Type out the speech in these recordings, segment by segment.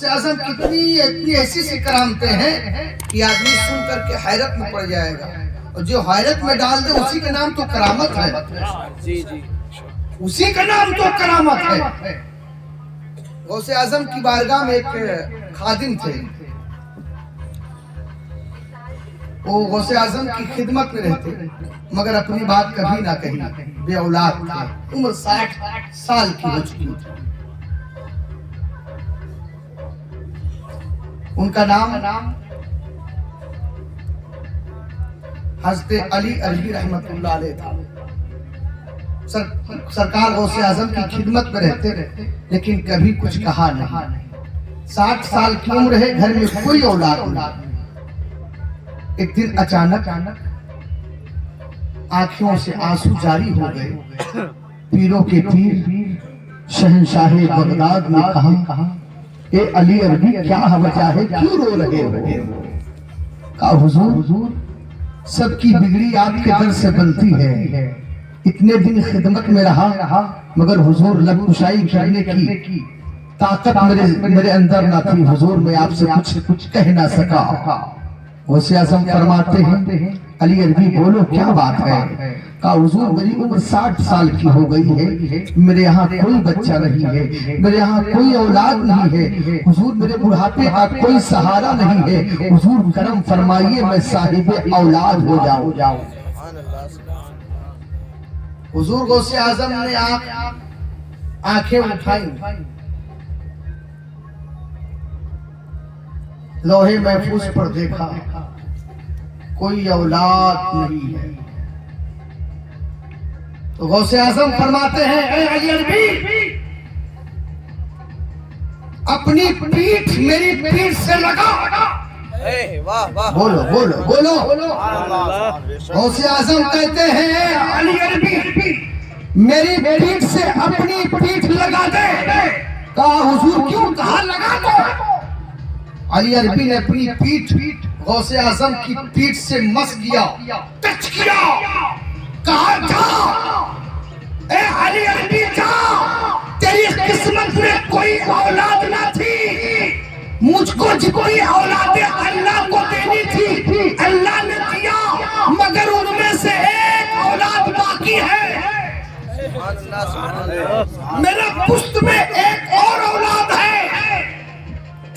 غوث اعظم اتنی ایسی سی کرامتیں ہیں کہ آدمی سن کر کے حیرت میں پڑ جائے گا، اور جو حیرت میں ڈال دے اسی کا نام تو کرامت ہے، اسی کا نام تو کرامت ہے۔ غوث اعظم کی بارگاہ میں ایک خادم تھے، وہ غوث اعظم کی خدمت میں رہتے مگر اپنی بات کبھی نہ کہی، بے اولاد تھے، عمر 60 سال کی ہو چکی تھی۔ ان کا نام حضرت علی عربی رحمت اللہ علیہ تھا۔ سرکار غوث اعظم کی خدمت میں رہتے لیکن کبھی کچھ کہا نہیں۔ 60 سال کی عمر ہے، گھر میں کوئی اولاد نہیں۔ ایک دن اچانک آنکھوں سے آنسو جاری ہو گئے۔ پیروں کے پیر شہنشاہ بغداد نے کہا، اے علی عربی کیا وجہ ہے، کیوں رو رہے ہو؟ کہا حضور سب کی بگڑی آپ کے در سے بنتی ہے، اتنے دن خدمت میں رہا مگر حضور لب کشائی کرنے کی طاقت میرے اندر نہ تھی، حضور میں آپ سے کچھ کہہ نہ سکا۔ غوث اعظم فرماتے ہیں علی عربی بولو کیا بات ہے؟ کہا حضور میری عمر 60 سال کی ہو گئی ہے، میرے یہاں کوئی بچہ نہیں ہے، میرے یہاں کوئی اولاد نہیں ہے، حضور میرے بڑھاپے کا کوئی سہارا نہیں ہے، حضور کرم فرمائیے میں صاحب اولاد ہو جاؤں۔ حضور غوث اعظم نے آنکھیں اٹھائیں، لوہے محفوظ پر دیکھا، کوئی اولاد نہیں ہے۔ تو غوث اعظم فرماتے ہیں اے علی عربی اپنی پیٹھ میری پیٹھ سے لگا۔ بولو بولو بولو۔ غوث اعظم کہتے ہیں اے علی عربی میری پیٹھ سے اپنی پیٹھ لگا دے۔ کہا حضور کیوں؟ کہا لگا دو۔ علی عربی نے اپنی پیٹھ غوث اعظم کی پیٹھ سے مس گیا، ٹچ کیا، کہا جا اے علی عربی جا، تیری قسمت میں کوئی اولاد نہ تھی، مجھ کو جتنی اولادیں اللہ کو دینی تھی اللہ نے دیا، مگر ان میں سے ایک اولاد باقی ہے، میرے پشت میں ایک اور اولاد ہے۔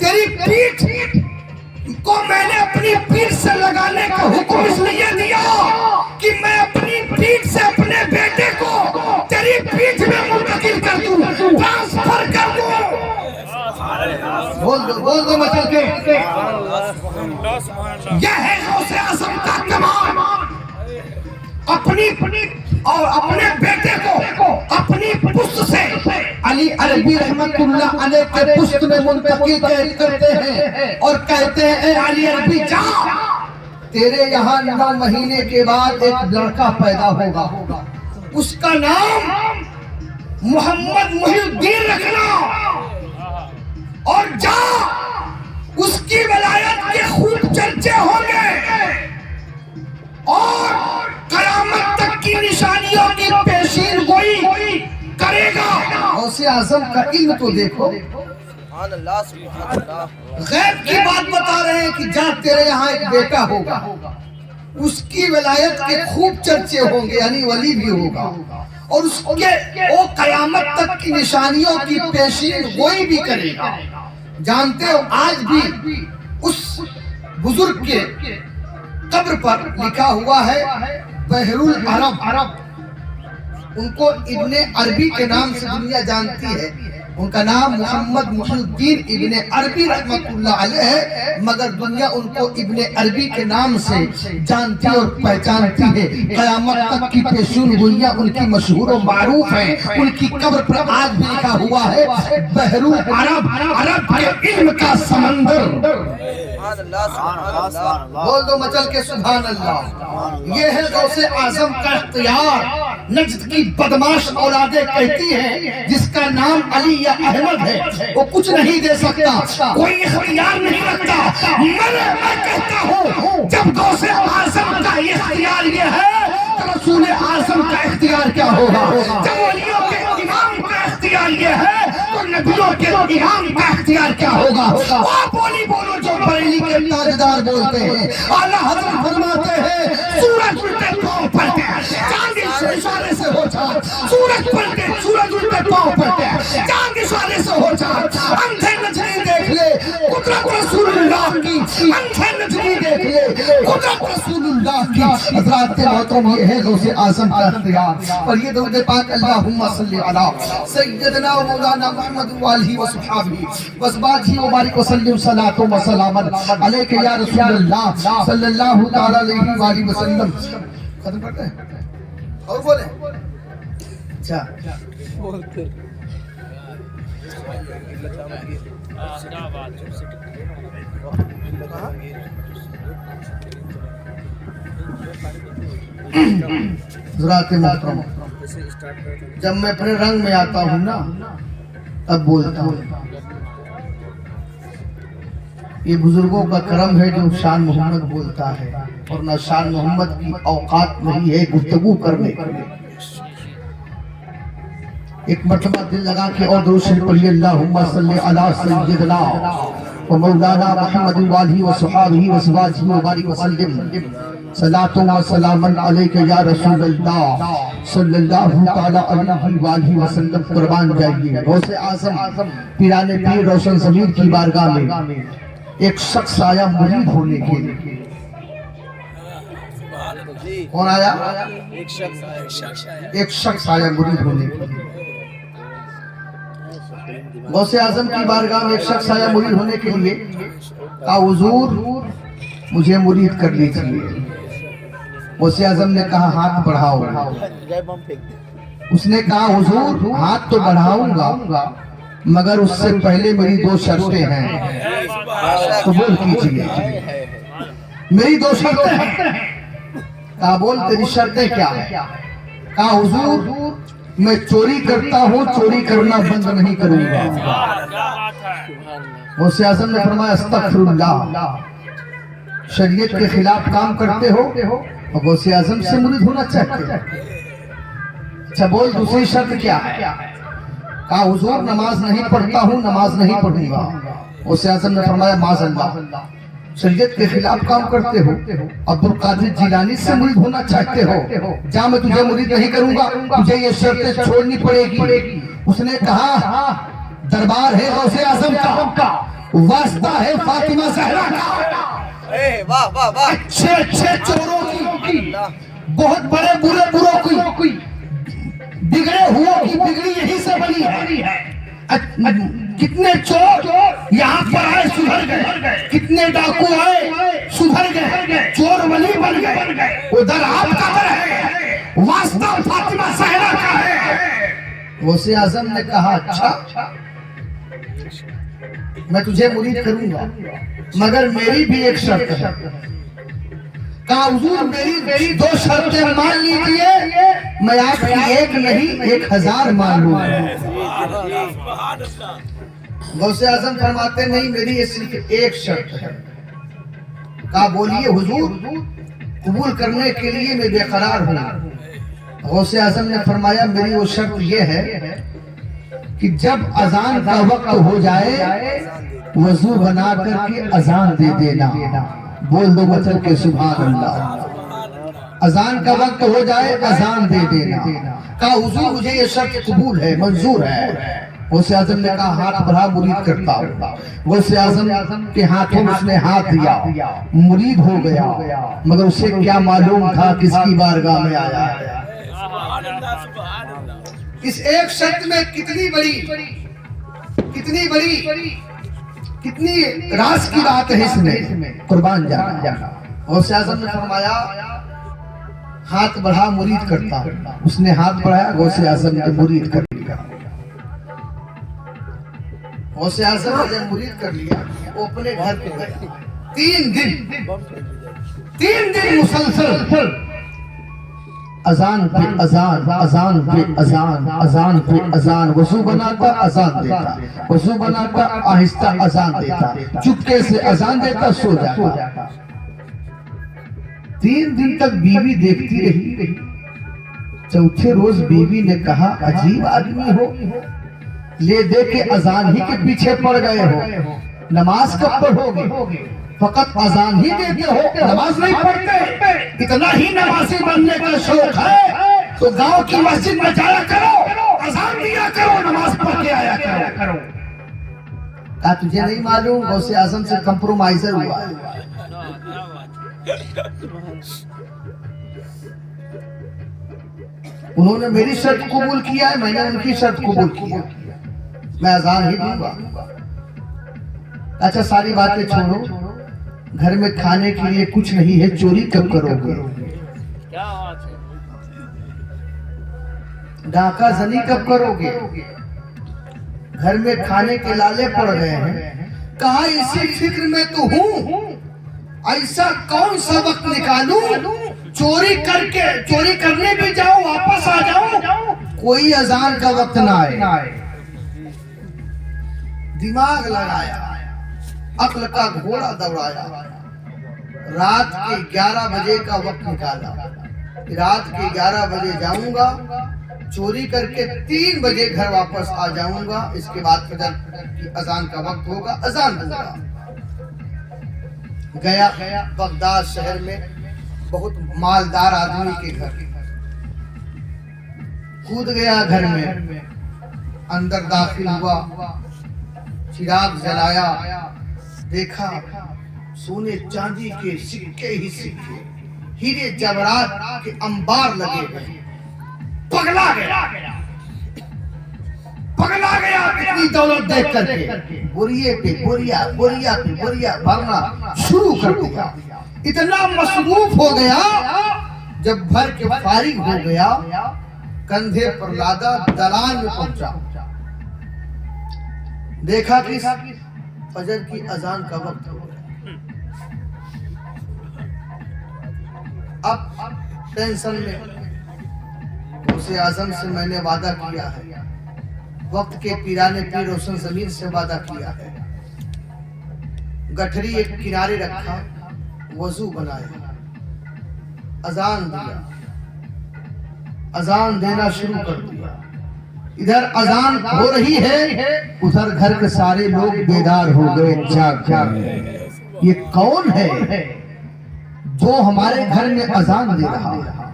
تیری پیٹھ کو میں نے اپنی پیٹھ سے لگانے کا حکم اس لیے دیا کہ میں اپنی پیٹھ سے اپنے بیٹے کو تیری پیٹھ میں منتقل کر دوں، ٹرانسفر کر دوں۔ بول دو مچل کے، یہ ہے غوث اعظم کا کمال، اپنے بیٹے کو اپنی پشت سے علی عربی رحمت اللہ علیہ کے پشت میں منتقل کرتے ہیں اور کہتے ہیں اے علی عربی جا، تیرے یہاں 9 مہینے کے بعد ایک لڑکا پیدا ہوگا، اس کا نام محمد محی الدین رکھنا، اور جا اس کی ولایت کے خوب چرچے ہوں گے اور قیامت تک کی نشانیوں کی پیشین گوئی کرے گا۔ غوث اعظم کا علم تو دیکھو، غیب کی بات بتا رہے ہیں کہ جا تیرے یہاں ایک بیٹا ہوگا، اس کی ولایت کے خوب چرچے ہوں گے، یعنی ولی بھی ہوگا، اور اس کے وہ قیامت تک کی نشانیوں کی پیشین گوئی بھی کرے گا۔ جانتے ہو آج بھی اس بزرگ کے قبر پر لکھا ہوا ہے بحر العرب، ان کو ابن عربی کے نام سے دنیا جانتی ہے، ان کا نام محمد محی الدین ابن عربی رحمت اللہ علیہ ہے، مگر دنیا ان کو ابن عربی کے نام سے جانتی اور پہچانتی ہے۔ قیامت تک کی پیشین گوئیاں ان کی مشہور و معروف ہیں، ان کی قبر پر آج بھی لکھا ہوا ہے بحر العرب، عرب کے علم کا سمندر۔ بول دو مچل کے سبحان اللہ۔ یہ ہے غوث اعظم کا اختیار۔ نجد کی بدماش اولادیں کہتی ہیں جس کا نام علی یا احمد ہے وہ کچھ نہیں دے سکتا، کوئی اختیار نہیں رکھتا، میں کہتا ہوں جب غوث اعظم کا اختیار یہ ہے تو رسول اعظم کا اختیار کیا ہوگا؟ جب ولیوں کے امام کا اختیار یہ ہے تو نبیوں کے امام کا اختیار کیا ہوگا؟ وہ بولی بولو جو بریلی کے تاجدار بولتے ہیں. اعلیٰ حضرت فرماتے ہیں سورج الٹے پاؤں پڑتے ہیں چاند اشارے سے ہو جا. سورج الٹے پاؤں پڑتے ہیں چاند اشارے سے ہو جا. اندھے نجری دیکھ لے قدرت رسول اللہ کی. اندھے نجری دیکھ لے قدرت رسول اللہ کی. حضرات محترم یہ ہے غوث اعظم کا اختیار. اور یہ درود پاک اللہم صلی علی سیدنا و مولانا محمد وآلہ و صحابہ وازواجہ وبارک وسلم صلاۃ و سلاما علیک یا رسول اللہ صلی اللہ تعالی علیہ وآلہ وسلم. ختم کرتے ہیں اور بولیں. اچھا حضرات محترم جب میں اپنے رنگ میں آتا ہوں نا تب بولتا ہوں. یہ بزرگوں کا کرم ہے جو شان محمد بولتا ہے اور نہ شان محمد کی اوقات نہیں ہے گفتگو کرنے. ایک مرتبہ دل لگا کے اور درود شریف پڑھیے اللہم صلی علی سیدنا و مولانا محمد وآلہ و صحابہ وازواجہ وبارک وسلم صلاۃ و سلاما علیک یا رسول اللہ صلی اللہ تعالی علیہ وآلہ وسلم. قربان جائیے. غوث اعظم پیران پیر روشن ضمیر کی بارگاہ میں ایک شخص آیا مرید ہونے کے لیے. کون آیا؟ ایک شخص آیا مرید ہونے کے لیے. غوث اعظم کی بارگاہ میں ایک شخص آیا مرید ہونے کے لیے. کہا حضور مجھے مرید کر لیجیے. غوث اعظم نے کہا ہاتھ بڑھاؤ. اس نے کہا حضور ہاتھ تو بڑھاؤں گا مگر اس سے پہلے میری 2 شرطیں ہیں قبول کیجیے. میری 2 شرطیں ہیں. کہا بول تیری شرطیں کیا ہیں؟ کہا حضور میں چوری کرتا ہوں چوری کرنا بند نہیں کروں گا. غوث اعظم نے فرمایا استغفر اللہ. شریعت کے خلاف کام کرتے ہو اور غوث اعظم سے مرید ہونا چاہتے ہو. اچھا بول دوسری شرط کیا ہے؟ کہا حضور نماز نہیں پڑھتا ہوں نماز نہیں پڑھوں گا. غوث اعظم نے فرمایا معاذ اللہ شریعت کے خلاف کام کرتے ہو. عبد القادر جیلانی سے مرید ہونا چاہتے ہو. جا میں تجھے مرید نہیں کروں گا تجھے یہ شرطیں چھوڑنی پڑے گی. اس نے کہا دربار ہے غوث اعظم کا واسطہ ہے فاطمہ زہرا کا. اچھے اچھے چوروں کی بہت بڑے برے بروں کی بگڑے ہوئے کی بگڑی یہی سے بنی ہے. کتنے چور یہاں پر آئے سدھر گئے. کتنے ڈاکو آئے سدھر گئے. چور ولی بن گئے. ادھر آپ کا در ہے واسطہ فاطمہ زہرا کا ہے. غوث اعظم نے کہا اچھا میں تجھے مرید کروں گا مگر میری بھی ایک شرط ہے. کہا حضور میری 2 شرطیں مان لیجئے میں آپ کی ایک نہیں 1000 مان لوں گا. غوث اعظم فرماتے نہیں میری یہ صرف ایک شرط ہے. کہا بولیے حضور قبول کرنے کے لیے میں بے قرار ہوں. غوث اعظم نے فرمایا میری وہ شرط یہ ہے کہ جب اذان کا وقت ہو جائے وضو بنا کر کے اذان دے دینا. بول دو بچل کے سبحان اللہ. اذان کا وقت ہو جائے اذان دے دینا. کہا حضور مجھے یہ شرط قبول ہے منظور ہے. غوث اعظم نے کہا ہاتھ بڑھا مرید کرتا ہوں. غوث اعظم کے ہاتھوں میں اس نے ہاتھ دیا مرید ہو گیا مگر اسے کیا معلوم تھا کس کی بارگاہ میں آیا ہے. اس ایک شرط میں کتنی راز کی بات ہے اس میں. قربان جانا. غوث اعظم نے فرمایا ہاتھ بڑھا مرید کرتا ہوں. اس نے ہاتھ بڑھایا غوث اعظم نے مرید کر لیا. غوث اعظم نے جب مرید کر لیا وہ اپنے گھر پہ گیا. 3 دن مسلسل اذان پہ اذان اذان پہ اذان اذان پہ اذان. وضو بناتا اذان دیتا وضو بناتا آہستہ اذان دیتا چپکے سے اذان دیتا سو جاتا. 3 دن تک بیوی دیکھتی رہی. 4تھے روز بیوی نے کہا عجیب آدمی ہو لے دے کے اذان ہی کے پیچھے پڑ گئے ہو، نماز کب پڑھو گے؟ فقط اذان ہی دیتے ہو، نماز نہیں پڑھتے۔ اتنا ہی نمازی بننے کا شوق ہے تو گاؤں کی مسجد میں جایا کرو، اذان دیا کرو، نماز پڑھ کے آیا کرو۔ کہا تجھے نہیں معلوم غوث اعظم سے کمپرومائزر ہوا ہے۔ انہوں نے میری شرط قبول کیا ہے، میں نے ان کی شرط قبول کیا، میں اذان ہی دوں گا۔ اچھا ساری باتیں چھوڑو، گھر میں کھانے کے لیے کچھ نہیں ہے، چوری کب کرو گے؟ ڈاکہ زنی کب کرو گے؟ گھر میں کھانے کے لالے پڑ گئے ہیں، کہا اسی فکر میں تو ہوں، ایسا کون سا وقت نکالوں چوری کرنے بھی جاؤں واپس آ جاؤں، کوئی اذان کا وقت نہ آئے۔ دماغ لگایا، عقل کا گھوڑا دوڑایا، رات کے 11 بجے کا وقت نکالا، رات کے 11 بجے جاؤں گا، چوری کر کے 3 بجے گھر واپس آ جاؤں گا، اس کے بعد فجر کی اذان کا وقت ہوگا، اذان دوں گا۔ گیا بغداد شہر میں بہت مالدار آدمی کے گھر، کود گیا گھر میں، اندر داخل ہوا، چراغ جلایا، دیکھا سونے چاندی کے سکے ہی سکے، ہیرے جواہرات کے انبار لگے ہوئے۔ پگلا گیا اتنی دولت دیکھ کر کے، بوریے پہ بوریا پہ بوریا بھرنا شروع کر دیا۔ اتنا مصروف ہو گیا، جب بھر کے فارغ ہو گیا، کندھے پر لادا دلان میں پہنچا، دیکھا کہ فجر کی اذان کا وقت ہو گیا۔ اب ٹینشن میں، غوث اعظم سے میں نے وعدہ کیا ہے، وقت کے پیرانے پیر روشن زمین سے وعدہ کیا ہے، گٹھری ایک کنارے رکھا، وضو بنایا، اذان دیا، اذان دینا شروع کر دیا۔ ادھر اذان ہو رہی ہے، ادھر گھر کے سارے لوگ بیدار ہو گئے، جاگ گئے۔ یہ کون ہے جو ہمارے گھر میں اذان دے رہا ہے؟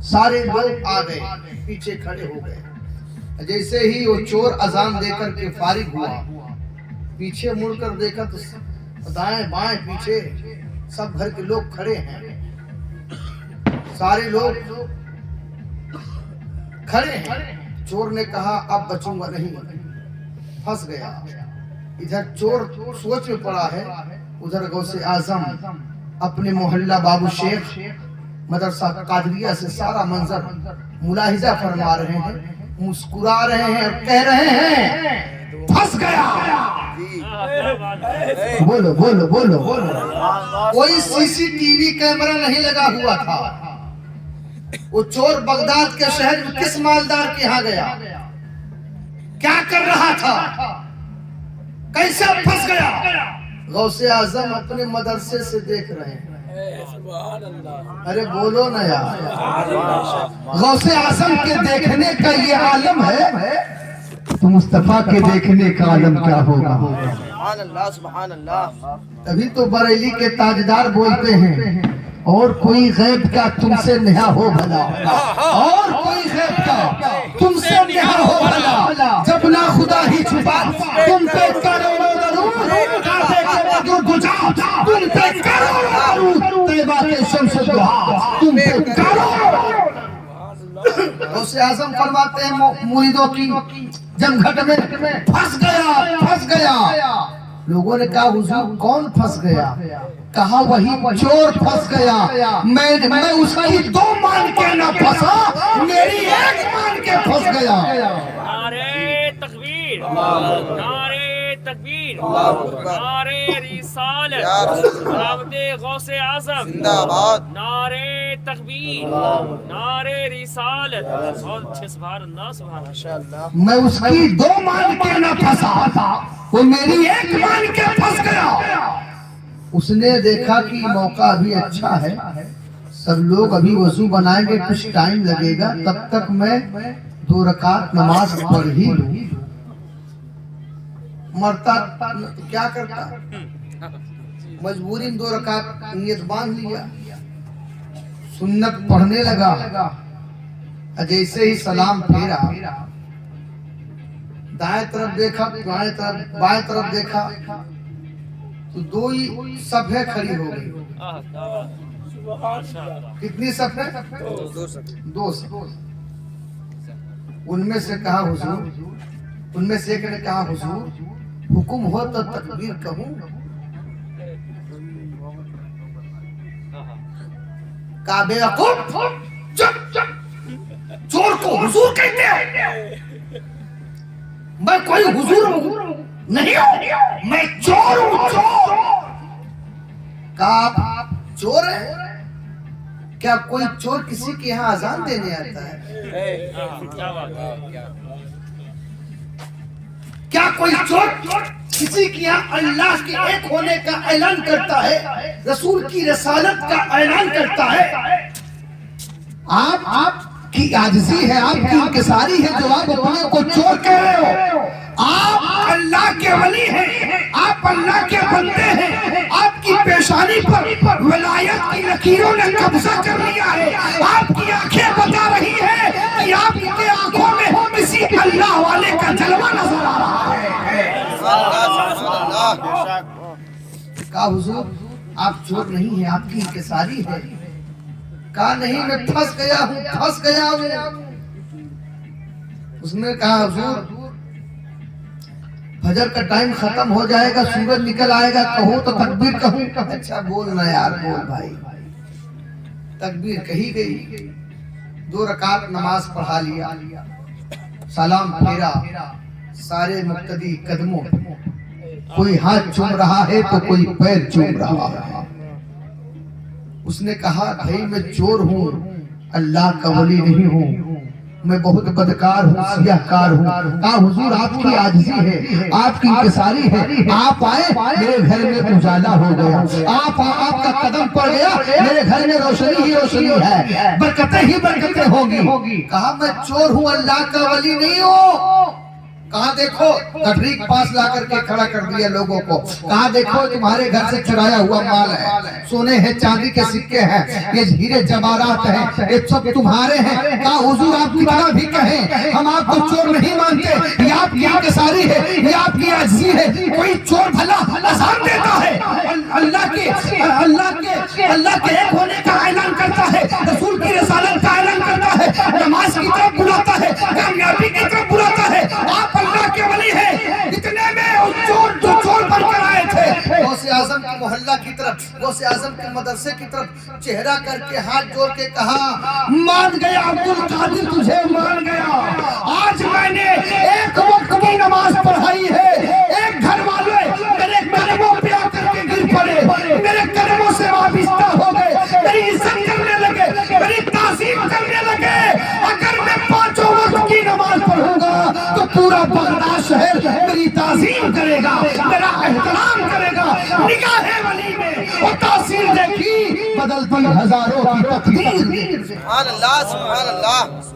سارے لوگ آ گئے، پیچھے کھڑے ہو گئے۔ جیسے ہی وہ چور اذان دے کر کے فارغ ہوا، پیچھے مڑ کر دیکھا تو دائیں بائیں پیچھے سب گھر کے لوگ کھڑے ہیں، سارے لوگ کھڑے ہیں۔ چور نے کہا اب بچوں گا نہیں، پھنس گیا۔ ادھر چور سوچ میں پڑا ہے، ادھر غوث اعظم اپنے محلہ بابو شیخ مدرسہ قادریہ سے سارا منظر ملاحظہ فرما رہے ہیں، مسکرا رہے ہیں اور کہہ رہے ہیں پھنس گیا۔ بولو بولو بولو بولو۔ کوئی سی سی ٹی وی کیمرہ نہیں لگا ہوا تھا، وہ چور بغداد کے شہر میں کس مالدار کے ہاں گیا، کیا کر رہا تھا، کیسے پھنس گیا؟ غوث اعظم اپنے مدرسے سے دیکھ رہے ہیں۔ ارے بولو نا یار، غوث اعظم کے دیکھنے کا یہ عالم ہے تو مصطفیٰ کے دیکھنے کا عالم کیا ہوگا؟ سبحان اللہ۔ تبھی تو بریلی کے تاجدار بولتے ہیں اور کوئی غیب کا تم سے نہا ہو بھلا، اور کوئی غیب کا تم سے نہا ہو بھلا، جب نہ خدا ہی چھپا تم پہ کروڑوں درود، کعبے کے بدر گجا تم پہ کروڑوں درود، طیبہ کے شمس دہا تم پہ کروڑوں۔ غوث اعظم فرماتے ہیں مریدوں کی جمگھٹ میں پھنس گیا۔ لوگوں نے کہا حضور کون پھنس گیا؟ کہا وہی چور پھنس گیا، میں اس کی 2 مان کے نہ پھنسا، میری 1 مان کے پھنس گیا۔ نعرہ تکبیر، نعرہ تکبیر، نعرہ رسالت، دعوت غوث اعظم زندہ باد، نعرہ تکبیر، نعرہ رسالت۔ بہت اچھے، سبحان اللہ سبحان اللہ۔ میں اس کی 2 مان کے نہ پھنسا، وہ میری 1 مان کے پھنس گیا۔ اس نے دیکھا کہ موقع ابھی اچھا ہے، سب لوگ ابھی وضو بنائیں گے، کچھ ٹائم لگے گا، تب تک میں 2 رکعت نماز پڑھ ہی لوں۔ مرتا تو کیا کرتا, مجبوری 2 رکعت نیت باندھ لیا, سنت پڑھنے لگا. جیسے ہی سلام پھیرا, دائیں طرف دیکھا, بائیں طرف دیکھا تو 2 ہی صفیں کھڑی ہو گئی. کتنی صفیں؟ 2 صفیں. ان میں سے کہا حضور, ان میں سے ایک نے کہا حضور حکم ہو تو تکبیر کہوں. کہا بے وقوف, چور کو حضور کہتے ہو؟ میں کوئی حضور نہیں ہوں, میں چور ہوں. کہا آپ چور ہیں؟ کیا کوئی چور کسی کے یہاں اذان دینے آتا ہے؟ کیا کوئی چور کسی کے یہاں اللہ کے ایک ہونے کا اعلان کرتا ہے, رسول کی رسالت کا اعلان کرتا ہے؟ آپ کی عاجزی ہے, آپ کی انکساری ہے جو آپ اپنے کو چور کہہ رہے ہو. آپ اللہ کے ولی ہیں, آپ اللہ کے بندے ہیں, آپ کی پیشانی پر ولایت کی لکیروں نے قبضہ کر لیا ہے. آپ کی آنکھیں بتا رہی ہیں کہ آپ کی آنکھوں میں کسی اللہ والے کا جلوہ نظر آ رہا ہے. کہا حضور آپ چور نہیں ہیں, آپ کی انکساری ہے. کہا نہیں, میں پھنس گیا ہوں. اس نے کہا حضور فجر کا ٹائم ختم ہو جائے گا, سورج نکل آئے گا, کہو تو تکبیر کہوں. اچھا بولنا یار, بول بھائی. تکبیر کہی گئی, 2 رکعت نماز پڑھا لیا, سلام پھیرا. سارے مقتدی قدموں, کوئی ہاتھ چوم رہا ہے تو کوئی پیر چوم رہا ہے. اس نے کہا بھائی میں چور ہوں, اللہ کا ولی نہیں ہوں, میں بہت بدکار ہوں, سیاہ کار ہوں. کہا حضور آپ کی عاجزی ہے, آپ کی انکساری ہے, آپ آئے میرے گھر میں اجالا ہو گیا, آپ کا قدم پڑ گیا میرے گھر میں روشنی ہی روشنی ہے, برکتیں ہی برکتیں ہوگی. کہا میں چور ہوں, اللہ کا ولی نہیں ہوں. کہاں دیکھو, گٹری پاس لا کر کے کھڑا کر دیا لوگوں کو. کہاں دیکھو تمہارے گھر سے چرایا ہوا مال ہے, سونے ہیں, چاندی کے سکے ہیں, یہ ہیرے جواہرات ہیں, یہ سب تمہارے ہیں. کہا حضور آپ کتنا بھی کہیں ہم آپ کو چور نہیں مانتے, یہ آپ کی انکساری ہے, یہ آپ کی عاجزی ہے. کوئی چور بھلا اذان دیتا ہے, اللہ کے ایک ہونے کا اعلان کرتا ہے, رسول کی رسالت کا اعلان کرتا ہے, نماز کی طرف بلاتا ہے, کامیابی کی طرف بلاتا ہے. آپ اللہ کے ولی ہیں. اتنے میں جو چور بن کر آئے تھے غوث اعظم کے محلہ کی طرف, غوث اعظم کے مدرسے کی طرف چہرہ کر کے ہاتھ جوڑ کے کہا مان گیا عبدالقادر, تجھے مان گیا. آج میں نے ایک وقت کی نماز پڑھائی ہے, ایک گھر والے میرے قدموں پہ آ کر کے گر پڑے, میرے قدموں سے وابستہ ہو گئے, میری عزت کرنے لگے, میری تعظیم کرنے لگے. اگر میں 5 وقت کی نماز پڑھوں گا تو پورا بغداد شہر میری تعظیم کرے گا, میرا احترام کرے گا. نگاہ ولی میں وہ تاثیر دیکھی, بدلتی ہزاروں کی تقدیر. سبحان اللہ, سبحان اللہ.